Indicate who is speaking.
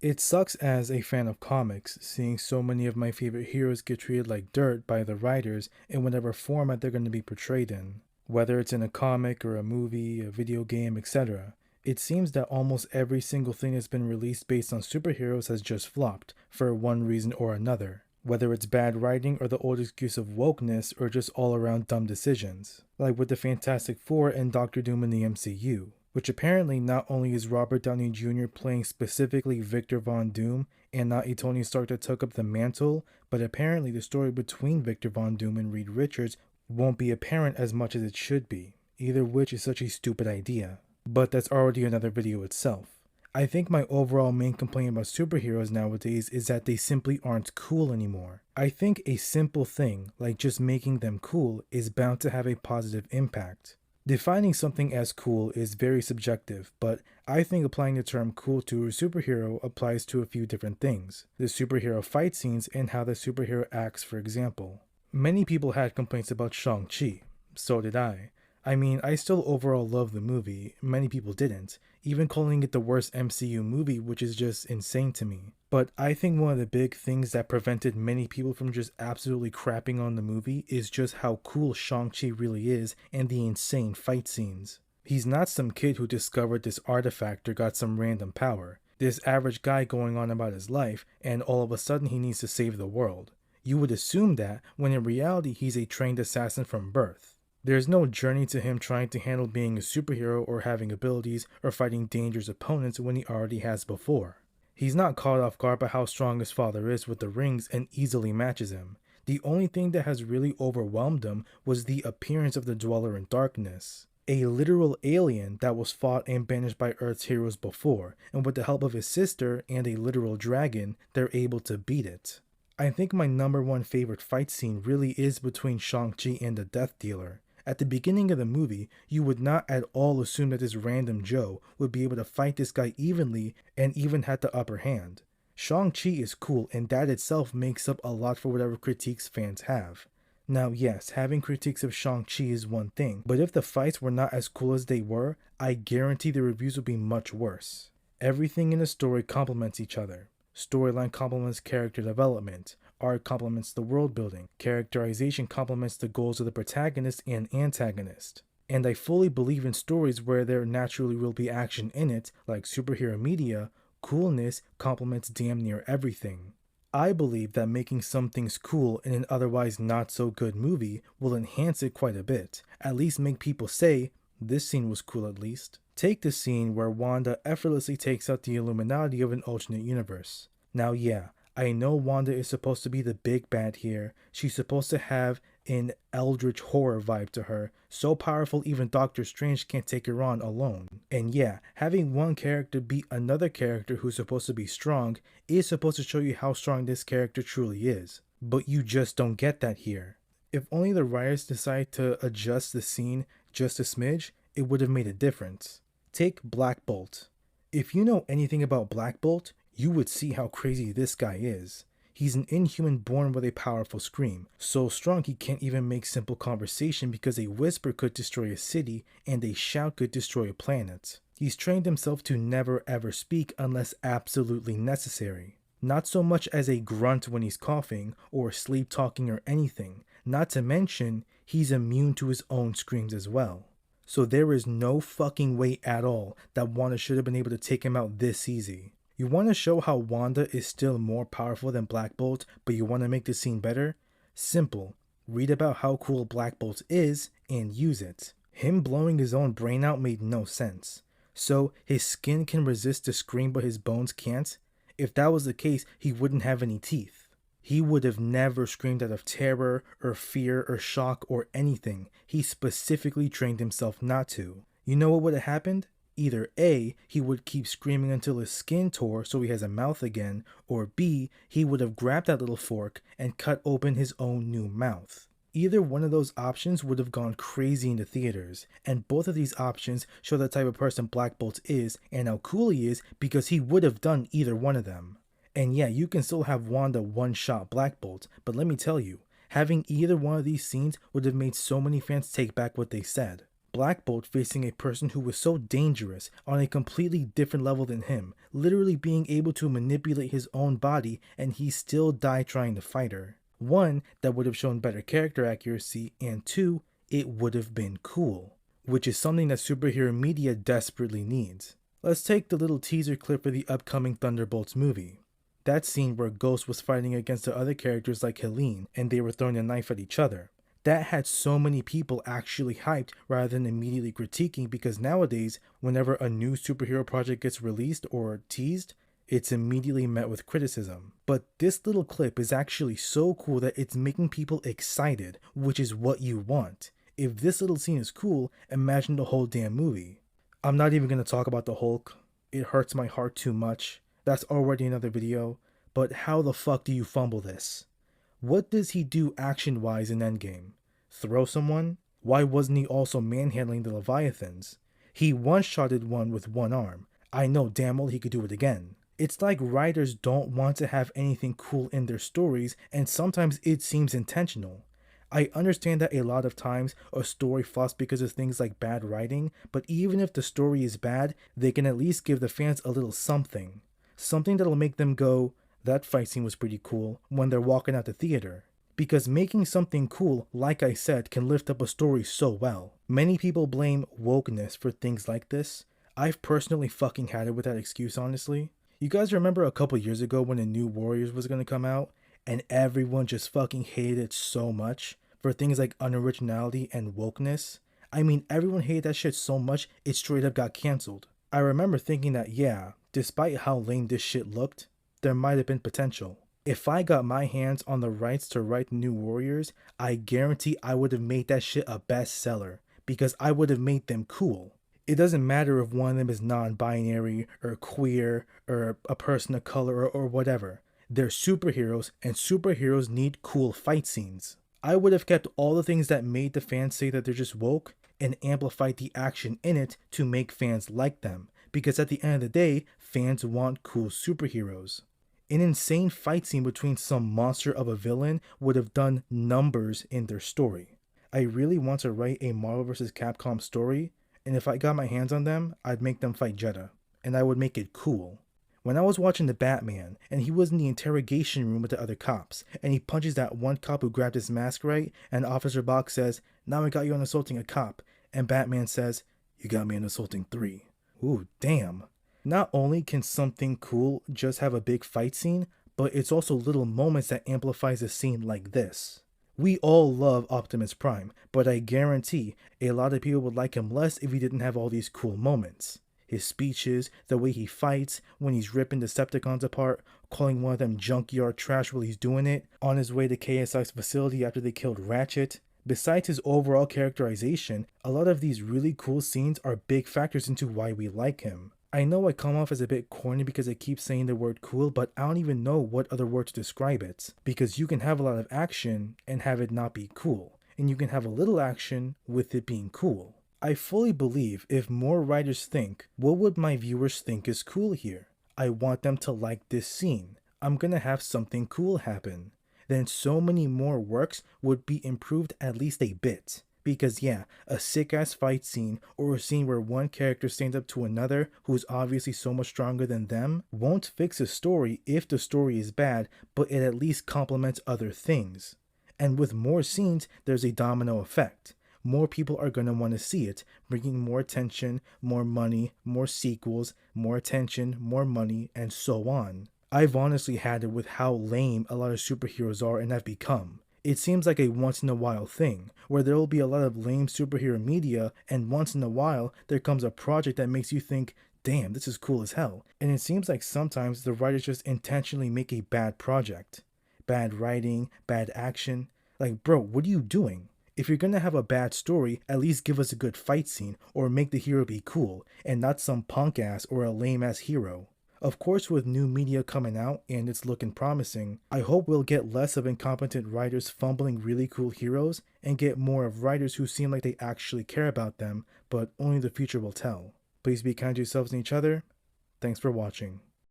Speaker 1: It sucks as a fan of comics, seeing so many of my favorite heroes get treated like dirt by the writers in whatever format they're going to be portrayed in. Whether it's in a comic or a movie, a video game, etc. It seems that almost every single thing that's been released based on superheroes has just flopped, for one reason or another. Whether it's bad writing or the old excuse of wokeness or just all around dumb decisions. Like with the Fantastic Four and Doctor Doom in the MCU, which apparently not only is Robert Downey Jr. playing specifically Victor Von Doom and not a Tony Stark that took up the mantle, but apparently the story between Victor Von Doom and Reed Richards won't be apparent as much as it should be, either which is such a stupid idea. But that's already another video itself. I think my overall main complaint about superheroes nowadays is that they simply aren't cool anymore. I think a simple thing, like just making them cool, is bound to have a positive impact. Defining something as cool is very subjective, but I think applying the term cool to a superhero applies to a few different things. The superhero fight scenes and how the superhero acts, for example. Many people had complaints about Shang-Chi. So did I. I mean, I still overall love the movie. Many people didn't, even calling it the worst MCU movie, which is just insane to me. But I think one of the big things that prevented many people from just absolutely crapping on the movie is just how cool Shang-Chi really is and the insane fight scenes. He's not some kid who discovered this artifact or got some random power. This average guy going on about his life, and all of a sudden he needs to save the world. You would assume that, when in reality he's a trained assassin from birth. There's no journey to him trying to handle being a superhero or having abilities or fighting dangerous opponents when he already has before. He's not caught off guard by how strong his father is with the rings and easily matches him. The only thing that has really overwhelmed him was the appearance of the Dweller in Darkness, a literal alien that was fought and banished by Earth's heroes before, and with the help of his sister and a literal dragon, they're able to beat it. I think my number one favorite fight scene really is between Shang-Chi and the Death Dealer. At the beginning of the movie, you would not at all assume that this random Joe would be able to fight this guy evenly and even had the upper hand. Shang-Chi is cool, and that itself makes up a lot for whatever critiques fans have. Now yes, having critiques of Shang-Chi is one thing, but if the fights were not as cool as they were, I guarantee the reviews would be much worse. Everything in the story complements each other. Storyline complements character development. Art complements the world building. Characterization complements the goals of the protagonist and antagonist. And I fully believe in stories where there naturally will be action in it, like superhero media. Coolness complements damn near everything. I believe that making some things cool in an otherwise not so good movie will enhance it quite a bit. At least make people say, this scene was cool at least. Take the scene where Wanda effortlessly takes out the Illuminati of an alternate universe. Now yeah, I know Wanda is supposed to be the big bad here. She's supposed to have an eldritch horror vibe to her, so powerful even Doctor Strange can't take her on alone. And yeah, having one character beat another character who's supposed to be strong is supposed to show you how strong this character truly is. But you just don't get that here. If only the writers decided to adjust the scene just a smidge, it would have made a difference. Take Black Bolt. If you know anything about Black Bolt, you would see how crazy this guy is. He's an inhuman born with a powerful scream, so strong he can't even make simple conversation because a whisper could destroy a city and a shout could destroy a planet. He's trained himself to never ever speak unless absolutely necessary. Not so much as a grunt when he's coughing or sleep talking or anything, not to mention he's immune to his own screams as well. So there is no fucking way at all that Wanda should have been able to take him out this easy. You want to show how Wanda is still more powerful than Black Bolt, but you want to make the scene better? Simple. Read about how cool Black Bolt is and use it. Him blowing his own brain out made no sense. So his skin can resist the scream but his bones can't? If that was the case, he wouldn't have any teeth. He would have never screamed out of terror or fear or shock or anything. He specifically trained himself not to. You know what would have happened? Either A, he would keep screaming until his skin tore so he has a mouth again, or B, he would have grabbed that little fork and cut open his own new mouth. Either one of those options would have gone crazy in the theaters, and both of these options show the type of person Black Bolt is and how cool he is because he would have done either one of them. And yeah, you can still have Wanda one-shot Black Bolt, but let me tell you, having either one of these scenes would have made so many fans take back what they said. Black Bolt facing a person who was so dangerous on a completely different level than him, literally being able to manipulate his own body, and he still died trying to fight her. One, that would have shown better character accuracy, and two, it would have been cool, which is something that superhero media desperately needs. Let's take the little teaser clip for the upcoming Thunderbolts movie. That scene where Ghost was fighting against the other characters like Helene, and they were throwing a knife at each other. That had so many people actually hyped rather than immediately critiquing, because nowadays, whenever a new superhero project gets released or teased, it's immediately met with criticism. But this little clip is actually so cool that it's making people excited, which is what you want. If this little scene is cool, imagine the whole damn movie. I'm not even going to talk about the Hulk. It hurts my heart too much. That's already another video. But how the fuck do you fumble this? What does he do action-wise in Endgame? Throw someone? Why wasn't he also manhandling the Leviathans? He one-shotted one with one arm. I know damn well he could do it again. It's like writers don't want to have anything cool in their stories, and sometimes it seems intentional. I understand that a lot of times a story flops because of things like bad writing, but even if the story is bad, they can at least give the fans a little something. Something that'll make them go, that fight scene was pretty cool, when they're walking out the theater. Because making something cool, like I said, can lift up a story so well. Many people blame wokeness for things like this. I've personally fucking had it with that excuse, honestly. You guys remember a couple years ago when the new Warriors was gonna come out, and everyone just fucking hated it so much for things like unoriginality and wokeness? I mean, everyone hated that shit so much, it straight up got cancelled. I remember thinking that, yeah, despite how lame this shit looked, there might have been potential. If I got my hands on the rights to write the new Warriors, I guarantee I would have made that shit a bestseller, because I would have made them cool. It doesn't matter if one of them is non-binary or queer or a person of color or whatever. They're superheroes, and superheroes need cool fight scenes. I would have kept all the things that made the fans say that they're just woke and amplified the action in it to make fans like them, because at the end of the day, fans want cool superheroes. An insane fight scene between some monster of a villain would have done numbers in their story. I really want to write a Marvel vs. Capcom story, and if I got my hands on them, I'd make them fight Jeddah, and I would make it cool. When I was watching The Batman, and he was in the interrogation room with the other cops, and he punches that one cop who grabbed his mask right, and Officer Bach says, "Now I got you on assaulting a cop," and Batman says, "You got me on assaulting 3. Ooh, damn. Not only can something cool just have a big fight scene, but it's also little moments that amplifies a scene like this. We all love Optimus Prime, but I guarantee a lot of people would like him less if he didn't have all these cool moments. His speeches, the way he fights, when he's ripping Decepticons apart, calling one of them junkyard trash while he's doing it, on his way to KSI's facility after they killed Ratchet. Besides his overall characterization, a lot of these really cool scenes are big factors into why we like him. I know I come off as a bit corny because I keep saying the word cool, but I don't even know what other word to describe it. Because you can have a lot of action and have it not be cool, and you can have a little action with it being cool. I fully believe if more writers think, what would my viewers think is cool here? I want them to like this scene. I'm gonna have something cool happen. Then so many more works would be improved at least a bit. Because yeah, a sick-ass fight scene or a scene where one character stands up to another who's obviously so much stronger than them won't fix a story if the story is bad, but it at least complements other things. And with more scenes, there's a domino effect. More people are going to want to see it, bringing more attention, more money, more sequels, more attention, more money, and so on. I've honestly had it with how lame a lot of superheroes are and have become. It seems like a once in a while thing, where there will be a lot of lame superhero media, and once in a while there comes a project that makes you think, damn, this is cool as hell. And it seems like sometimes the writers just intentionally make a bad project. Bad writing, bad action. Like, bro, what are you doing? If you're gonna have a bad story, at least give us a good fight scene, or make the hero be cool, and not some punk ass or a lame ass hero. Of course, with new media coming out and it's looking promising, I hope we'll get less of incompetent writers fumbling really cool heroes and get more of writers who seem like they actually care about them, but only the future will tell. Please be kind to yourselves and each other. Thanks for watching.